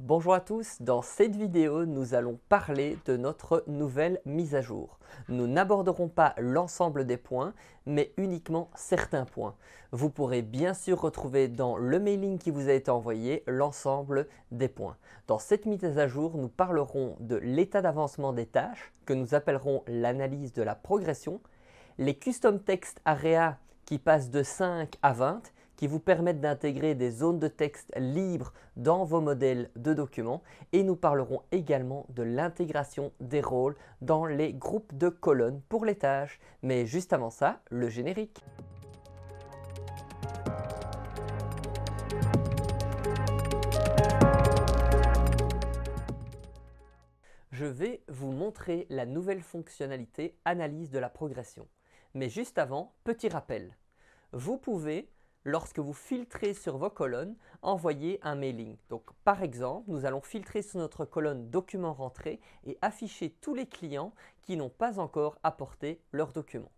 Bonjour à tous, dans cette vidéo nous allons parler de notre nouvelle mise à jour. Nous n'aborderons pas l'ensemble des points mais uniquement certains points. Vous pourrez bien sûr retrouver dans le mailing qui vous a été envoyé l'ensemble des points. Dans cette mise à jour nous parlerons de l'état d'avancement des tâches que nous appellerons l'analyse de la progression, les custom text area qui passent de 5 à 20 qui vous permettent d'intégrer des zones de texte libres dans vos modèles de documents et nous parlerons également de l'intégration des rôles dans les groupes de colonnes pour les tâches. Mais juste avant ça, le générique. Je vais vous montrer la nouvelle fonctionnalité analyse de la progression. Mais juste avant, petit rappel. Vous pouvez, lorsque vous filtrez sur vos colonnes, envoyer un mailing. Donc, par exemple, nous allons filtrer sur notre colonne documents rentrés et afficher tous les clients qui n'ont pas encore apporté leurs documents.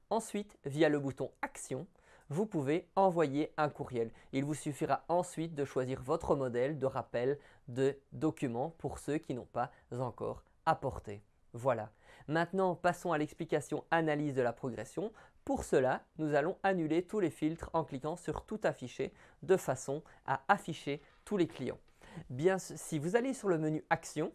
Ensuite, via le bouton Action, vous pouvez envoyer un courriel. Il vous suffira ensuite de choisir votre modèle de rappel de documents pour ceux qui n'ont pas encore apporté. Voilà. Maintenant, passons à l'explication analyse de la progression. Pour cela, nous allons annuler tous les filtres en cliquant sur Tout afficher de façon à afficher tous les clients. Bien, si vous allez sur le menu Action,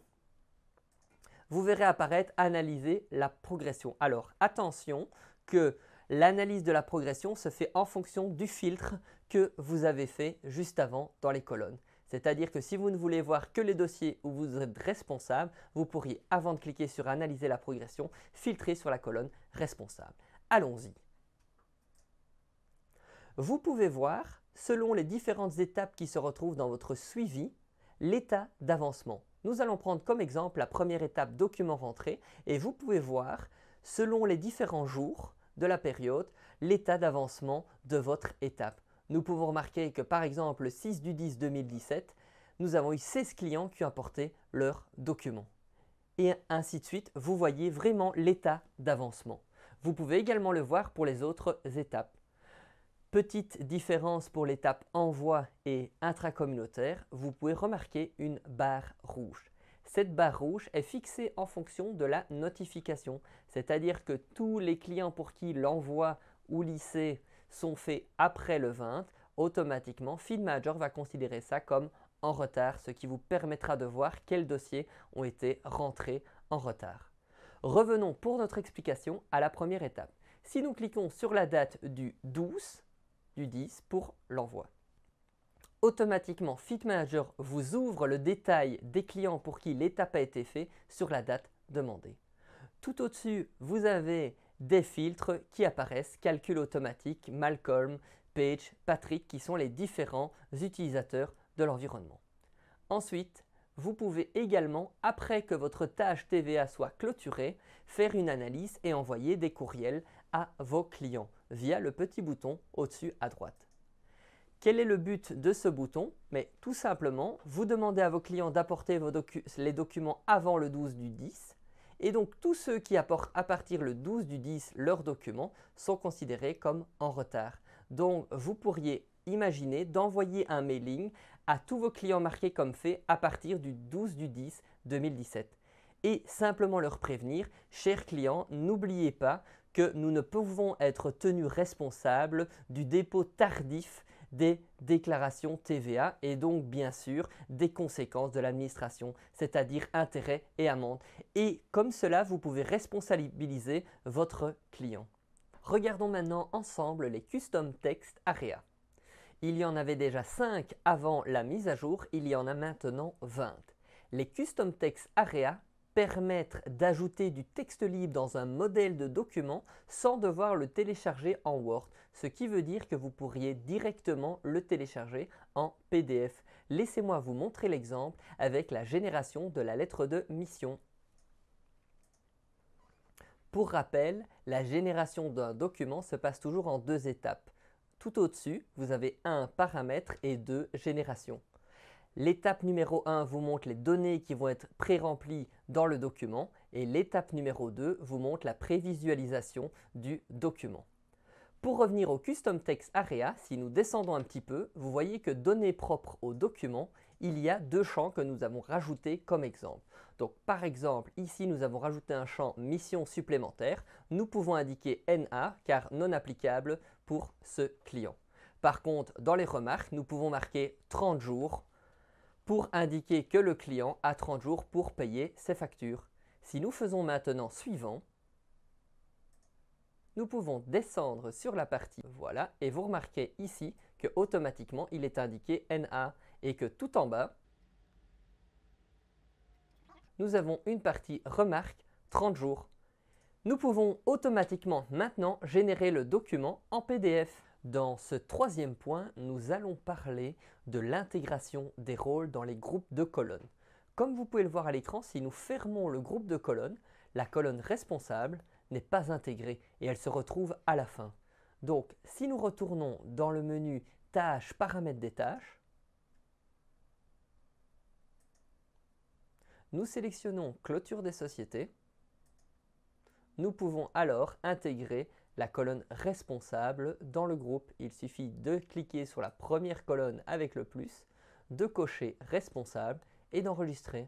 vous verrez apparaître Analyser la progression. Alors, attention que l'analyse de la progression se fait en fonction du filtre que vous avez fait juste avant dans les colonnes. C'est-à-dire que si vous ne voulez voir que les dossiers où vous êtes responsable, vous pourriez, avant de cliquer sur Analyser la progression, filtrer sur la colonne Responsable. Allons-y. Vous pouvez voir, selon les différentes étapes qui se retrouvent dans votre suivi, l'état d'avancement. Nous allons prendre comme exemple la première étape document rentré et vous pouvez voir, selon les différents jours de la période, l'état d'avancement de votre étape. Nous pouvons remarquer que par exemple le 6 du 10 2017, nous avons eu 16 clients qui ont apporté leurs documents. Et ainsi de suite, vous voyez vraiment l'état d'avancement. Vous pouvez également le voir pour les autres étapes. Petite différence pour l'étape envoi et intracommunautaire, vous pouvez remarquer une barre rouge. Cette barre rouge est fixée en fonction de la notification, c'est-à-dire que tous les clients pour qui l'envoi ou l'IC sont faits après le 20, automatiquement FeedManager va considérer ça comme en retard, ce qui vous permettra de voir quels dossiers ont été rentrés en retard. Revenons pour notre explication à la première étape. Si nous cliquons sur la date du 12, du 10 pour l'envoi. Automatiquement, FeedManager vous ouvre le détail des clients pour qui l'étape a été faite sur la date demandée. Tout au-dessus, vous avez des filtres qui apparaissent, calcul automatique, Malcolm, Page, Patrick, qui sont les différents utilisateurs de l'environnement. Ensuite, vous pouvez également, après que votre tâche TVA soit clôturée, faire une analyse et envoyer des courriels à vos clients via le petit bouton au-dessus à droite. Quel est le but de ce bouton? Mais tout simplement, vous demandez à vos clients d'apporter les documents avant le 12 du 10 et donc tous ceux qui apportent à partir le 12 du 10 leurs documents sont considérés comme en retard. Donc vous pourriez imaginer d'envoyer un mailing à tous vos clients marqués comme fait à partir du 12 du 10 2017 et simplement leur prévenir, chers clients, n'oubliez pas que nous ne pouvons être tenus responsables du dépôt tardif des déclarations TVA et donc bien sûr des conséquences de l'administration, c'est-à-dire intérêts et amendes. Et comme cela, vous pouvez responsabiliser votre client. Regardons maintenant ensemble les Custom Text Area. Il y en avait déjà 5 avant la mise à jour, il y en a maintenant 20. Les Custom Text Area permettent d'ajouter du texte libre dans un modèle de document sans devoir le télécharger en Word, ce qui veut dire que vous pourriez directement le télécharger en PDF. Laissez-moi vous montrer l'exemple avec la génération de la lettre de mission. Pour rappel, la génération d'un document se passe toujours en 2 étapes. Tout au-dessus, vous avez 1 paramètre et 2 générations. L'étape numéro 1 vous montre les données qui vont être pré-remplies dans le document et l'étape numéro 2 vous montre la prévisualisation du document. Pour revenir au Custom Text Area, si nous descendons un petit peu, vous voyez que données propres au document, il y a deux champs que nous avons rajoutés comme exemple. Donc par exemple, ici nous avons rajouté un champ mission supplémentaire. Nous pouvons indiquer NA car non applicable pour ce client. Par contre, dans les remarques, nous pouvons marquer 30 jours pour indiquer que le client a 30 jours pour payer ses factures. Si nous faisons maintenant suivant, nous pouvons descendre sur la partie voilà et vous remarquez ici que automatiquement il est indiqué NA et que tout en bas, nous avons une partie remarque 30 jours. Nous pouvons automatiquement maintenant générer le document en PDF. Dans ce troisième point, nous allons parler de l'intégration des rôles dans les groupes de colonnes. Comme vous pouvez le voir à l'écran, si nous fermons le groupe de colonnes, la colonne responsable n'est pas intégrée et elle se retrouve à la fin. Donc, si nous retournons dans le menu Tâches, paramètres des tâches, nous sélectionnons Clôture des sociétés. Nous pouvons alors intégrer la colonne responsable dans le groupe. Il suffit de cliquer sur la première colonne avec le plus, de cocher responsable et d'enregistrer.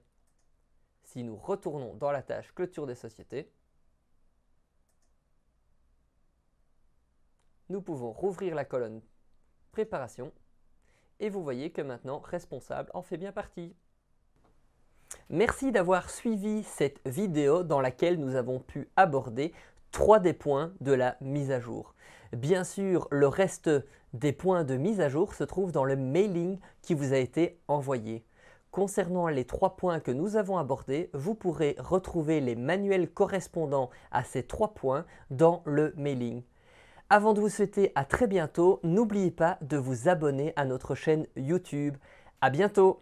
Si nous retournons dans la tâche Clôture des sociétés, nous pouvons rouvrir la colonne Préparation et vous voyez que maintenant responsable en fait bien partie. Merci d'avoir suivi cette vidéo dans laquelle nous avons pu aborder 3 des points de la mise à jour. Bien sûr, le reste des points de mise à jour se trouve dans le mailing qui vous a été envoyé. Concernant les 3 points que nous avons abordés, vous pourrez retrouver les manuels correspondants à ces 3 points dans le mailing. Avant de vous souhaiter à très bientôt, n'oubliez pas de vous abonner à notre chaîne YouTube. À bientôt!